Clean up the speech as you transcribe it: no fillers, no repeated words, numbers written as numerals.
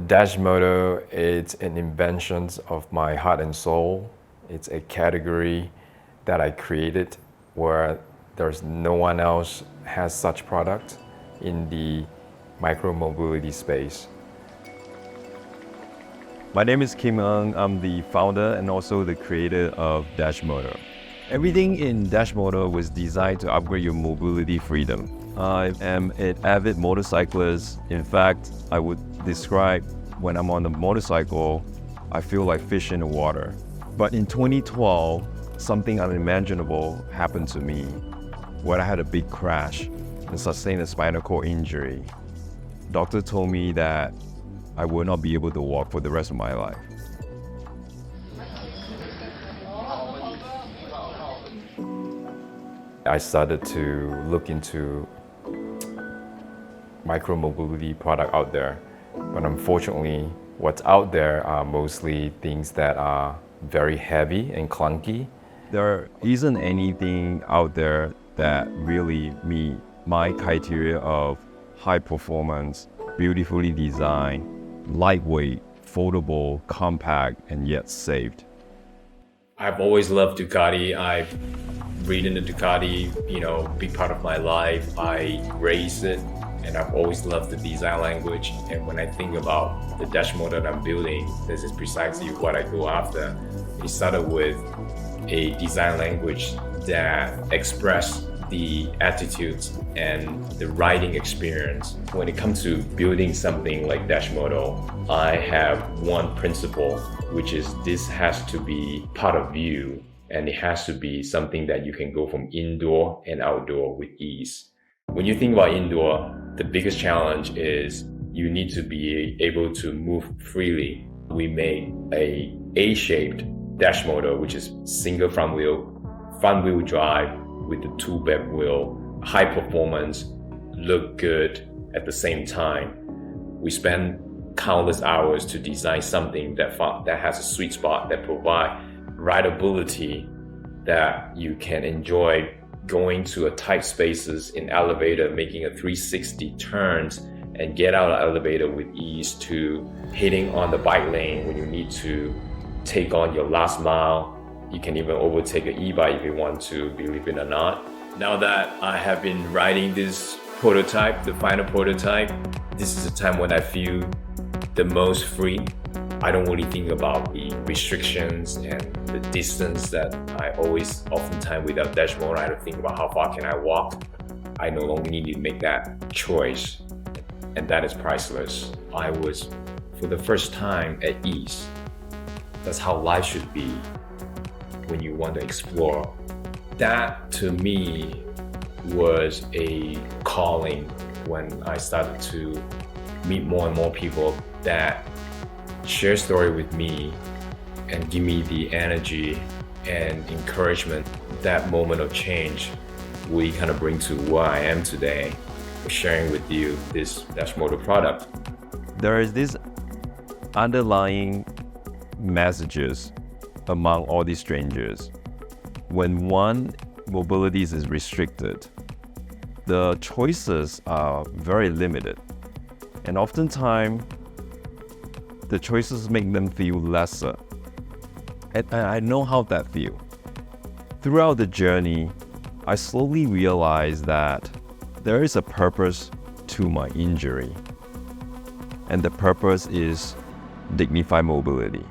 Dashmoto, it's an invention of my heart and soul. It's a category that I created where there's no one else has such product in the micromobility space. My name is Kim Ng. I'm the founder and also the creator of Dashmoto. Everything in Dashmoto was designed to upgrade your mobility freedom. I am an avid motorcyclist. In fact, I would describe when I'm on the motorcycle, I feel like fish in the water. But in 2012, something unimaginable happened to me where I had a big crash and sustained a spinal cord injury. Doctor told me that I will not be able to walk for the rest of my life. I started to look into micromobility product out there, but unfortunately, what's out there are mostly things that are very heavy and clunky. There isn't anything out there that really meet my criteria of high performance, beautifully designed, lightweight, foldable, compact, and yet safe. I've always loved Ducati. I've ridden the Ducati, big part of my life. I race it, and I've always loved the design language. And when I think about the dashmoto that I'm building, this is precisely what I go after. It started with a design language that expressed the attitudes and the riding experience. When it comes to building something like Dashmoto, I have one principle, which is this has to be part of you, and it has to be something that you can go from indoor and outdoor with ease. When you think about indoor, the biggest challenge is you need to be able to move freely. We made a A-shaped Dashmoto, which is single front wheel drive with the two-back wheel, high performance, look good at the same time. We spend countless hours to design something that has a sweet spot, that provide rideability, that you can enjoy going to a tight spaces in elevator, making a 360 turns and get out of the elevator with ease, to hitting on the bike lane when you need to take on your last mile. You can even overtake an e-bike if you want to, believe it or not. Now that I have been riding this prototype, the final prototype, this is the time when I feel the most free. I don't really think about the restrictions and the distance that I oftentimes without Dashmoto, I don't think about how far can I walk. I no longer need to make that choice, and that is priceless. I was, for the first time, at ease. That's how life should be when you want to explore. That, to me, was a calling when I started to meet more and more people that share story with me and give me the energy and encouragement. That moment of change we kind of bring to where I am today, sharing with you this Dashmoto product. There is this underlying messages among all these strangers. When one mobility is restricted, the choices are very limited, and oftentimes the choices make them feel lesser. And I know how that feels. Throughout the journey, I slowly realized that there is a purpose to my injury, and the purpose is dignified mobility.